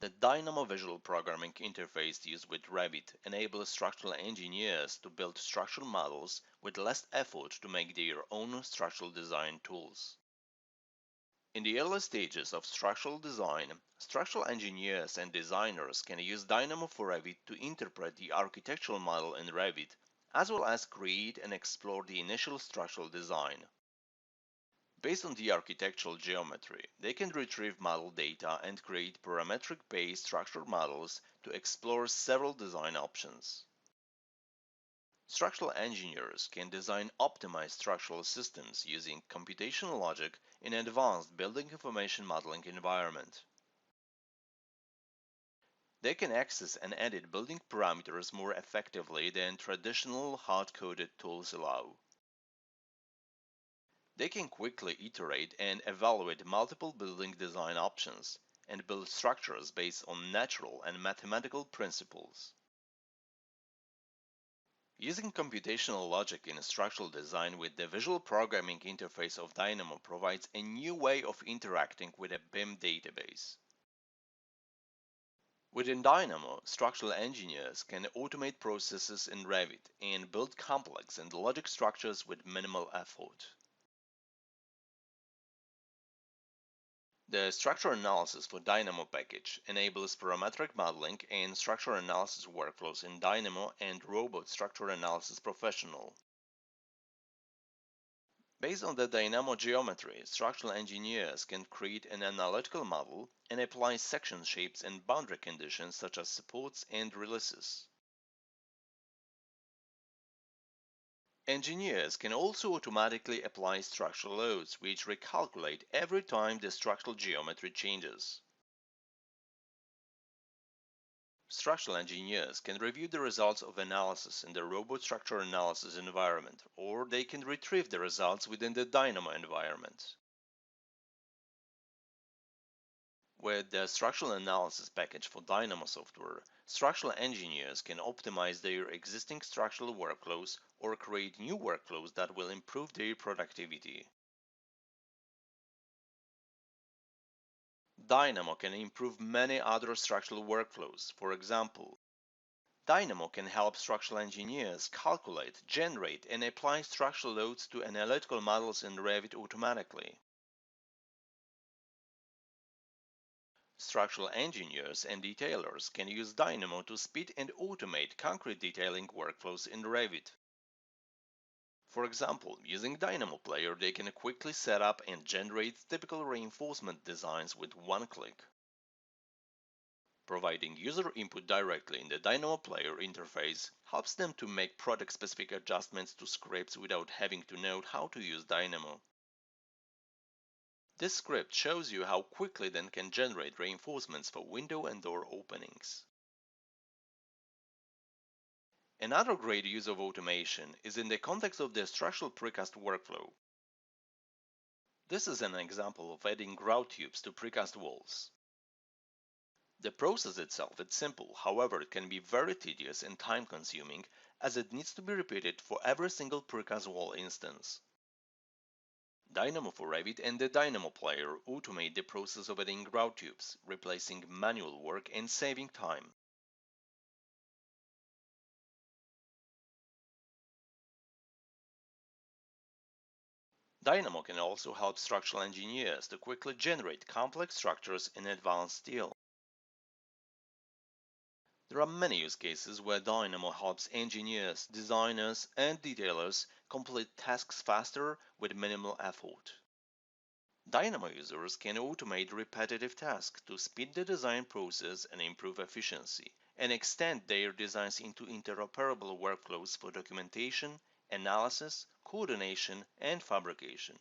The Dynamo visual programming interface used with Revit enables structural engineers to build structural models with less effort to make their own structural design tools. In the early stages of structural design, structural engineers and designers can use Dynamo for Revit to interpret the architectural model in Revit, as well as create and explore the initial structural design. Based on the architectural geometry, they can retrieve model data and create parametric-based structural models to explore several design options. Structural engineers can design optimized structural systems using computational logic in an advanced building information modeling environment. They can access and edit building parameters more effectively than traditional hard-coded tools allow. They can quickly iterate and evaluate multiple building design options and build structures based on natural and mathematical principles. Using computational logic in structural design with the visual programming interface of Dynamo provides a new way of interacting with a BIM database. Within Dynamo, structural engineers can automate processes in Revit and build complex and logic structures with minimal effort. The structure analysis for Dynamo package enables parametric modeling and structure analysis workflows in Dynamo and Robot Structure Analysis Professional. Based on the Dynamo geometry, structural engineers can create an analytical model and apply section shapes and boundary conditions such as supports and releases. Engineers can also automatically apply structural loads, which recalculate every time the structural geometry changes. Structural engineers can review the results of analysis in the robot structure analysis environment, or they can retrieve the results within the Dynamo environment. With the structural analysis package for Dynamo software, structural engineers can optimize their existing structural workflows or create new workflows that will improve their productivity. Dynamo can improve many other structural workflows. For example, Dynamo can help structural engineers calculate, generate, and apply structural loads to analytical models in Revit automatically. Structural engineers and detailers can use Dynamo to speed and automate concrete detailing workflows in Revit. For example, using Dynamo Player, they can quickly set up and generate typical reinforcement designs with one click. Providing user input directly in the Dynamo Player interface helps them to make product-specific adjustments to scripts without having to know how to use Dynamo. This script shows you how quickly then can generate reinforcements for window and door openings. Another great use of automation is in the context of the structural precast workflow. This is an example of adding grout tubes to precast walls. The process itself is simple, however it can be very tedious and time-consuming as it needs to be repeated for every single precast wall instance. Dynamo for Revit and the Dynamo Player automate the process of adding grout tubes, replacing manual work and saving time. Dynamo can also help structural engineers to quickly generate complex structures in advanced steel. There are many use cases where Dynamo helps engineers, designers, and detailers complete tasks faster with minimal effort. Dynamo users can automate repetitive tasks to speed the design process and improve efficiency, and extend their designs into interoperable workflows for documentation, analysis, coordination, and fabrication.